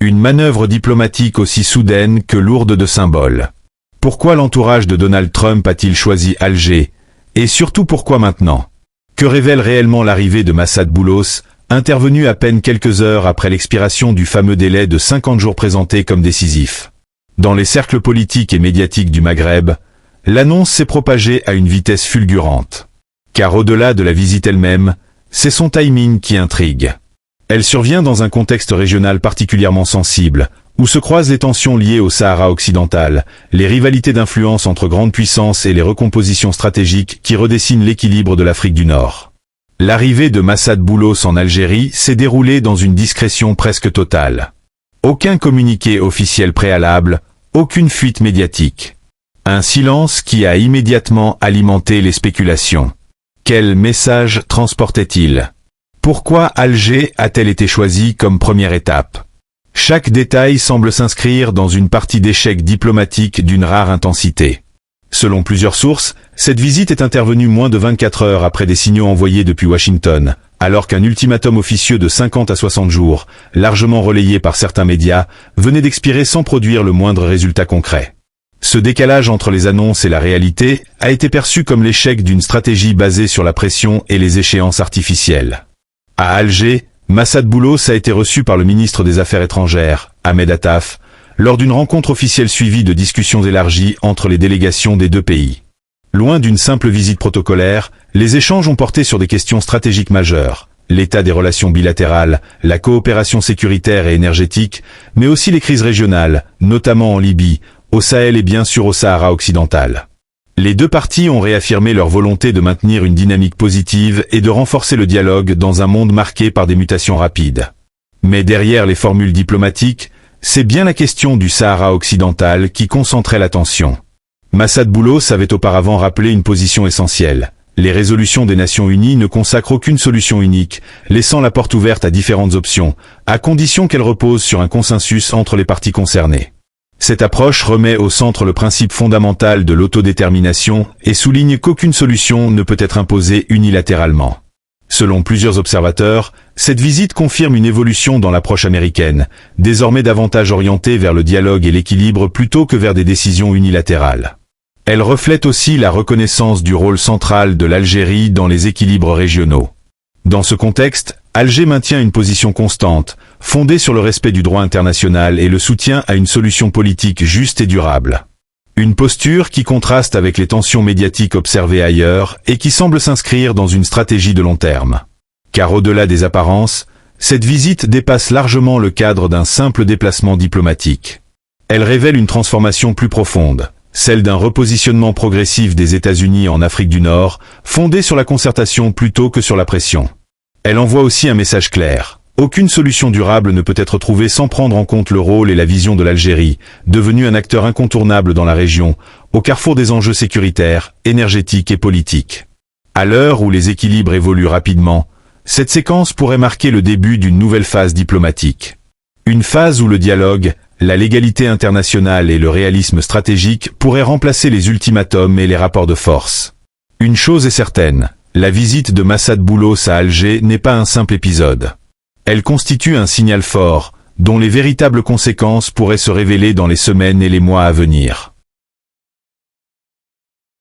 Une manœuvre diplomatique aussi soudaine que lourde de symboles. Pourquoi l'entourage de Donald Trump a-t-il choisi Alger? Et surtout pourquoi maintenant? Que révèle réellement l'arrivée de Massad Boulos, intervenu à peine quelques heures après l'expiration du fameux délai de 50 jours présenté comme décisif? Dans les cercles politiques et médiatiques du Maghreb, l'annonce s'est propagée à une vitesse fulgurante. Car au-delà de la visite elle-même, c'est son timing qui intrigue. Elle survient dans un contexte régional particulièrement sensible, où se croisent les tensions liées au Sahara occidental, les rivalités d'influence entre grandes puissances et les recompositions stratégiques qui redessinent l'équilibre de l'Afrique du Nord. L'arrivée de Massad Boulos en Algérie s'est déroulée dans une discrétion presque totale. Aucun communiqué officiel préalable, aucune fuite médiatique. Un silence qui a immédiatement alimenté les spéculations. Quel message transportait-il? Pourquoi Alger a-t-elle été choisie comme première étape? Chaque détail semble s'inscrire dans une partie d'échec diplomatique d'une rare intensité. Selon plusieurs sources, cette visite est intervenue moins de 24 heures après des signaux envoyés depuis Washington, alors qu'un ultimatum officieux de 50 à 60 jours, largement relayé par certains médias, venait d'expirer sans produire le moindre résultat concret. Ce décalage entre les annonces et la réalité a été perçu comme l'échec d'une stratégie basée sur la pression et les échéances artificielles. À Alger, Massad Boulos a été reçu par le ministre des Affaires étrangères, Ahmed Attaf, lors d'une rencontre officielle suivie de discussions élargies entre les délégations des deux pays. Loin d'une simple visite protocolaire, les échanges ont porté sur des questions stratégiques majeures, l'état des relations bilatérales, la coopération sécuritaire et énergétique, mais aussi les crises régionales, notamment en Libye, au Sahel et bien sûr au Sahara occidental. Les deux parties ont réaffirmé leur volonté de maintenir une dynamique positive et de renforcer le dialogue dans un monde marqué par des mutations rapides. Mais derrière les formules diplomatiques, c'est bien la question du Sahara occidental qui concentrait l'attention. Massad Boulos avait auparavant rappelé une position essentielle. Les résolutions des Nations Unies ne consacrent aucune solution unique, laissant la porte ouverte à différentes options, à condition qu'elles reposent sur un consensus entre les parties concernées. Cette approche remet au centre le principe fondamental de l'autodétermination et souligne qu'aucune solution ne peut être imposée unilatéralement. Selon plusieurs observateurs, cette visite confirme une évolution dans l'approche américaine, désormais davantage orientée vers le dialogue et l'équilibre plutôt que vers des décisions unilatérales. Elle reflète aussi la reconnaissance du rôle central de l'Algérie dans les équilibres régionaux. Dans ce contexte, Alger maintient une position constante, fondée sur le respect du droit international et le soutien à une solution politique juste et durable. Une posture qui contraste avec les tensions médiatiques observées ailleurs et qui semble s'inscrire dans une stratégie de long terme. Car au-delà des apparences, cette visite dépasse largement le cadre d'un simple déplacement diplomatique. Elle révèle une transformation plus profonde, celle d'un repositionnement progressif des États-Unis en Afrique du Nord, fondé sur la concertation plutôt que sur la pression. Elle envoie aussi un message clair. Aucune solution durable ne peut être trouvée sans prendre en compte le rôle et la vision de l'Algérie, devenue un acteur incontournable dans la région, au carrefour des enjeux sécuritaires, énergétiques et politiques. À l'heure où les équilibres évoluent rapidement, cette séquence pourrait marquer le début d'une nouvelle phase diplomatique. Une phase où le dialogue, la légalité internationale et le réalisme stratégique pourraient remplacer les ultimatums et les rapports de force. Une chose est certaine, la visite de Massad Boulos à Alger n'est pas un simple épisode. Elle constitue un signal fort, dont les véritables conséquences pourraient se révéler dans les semaines et les mois à venir.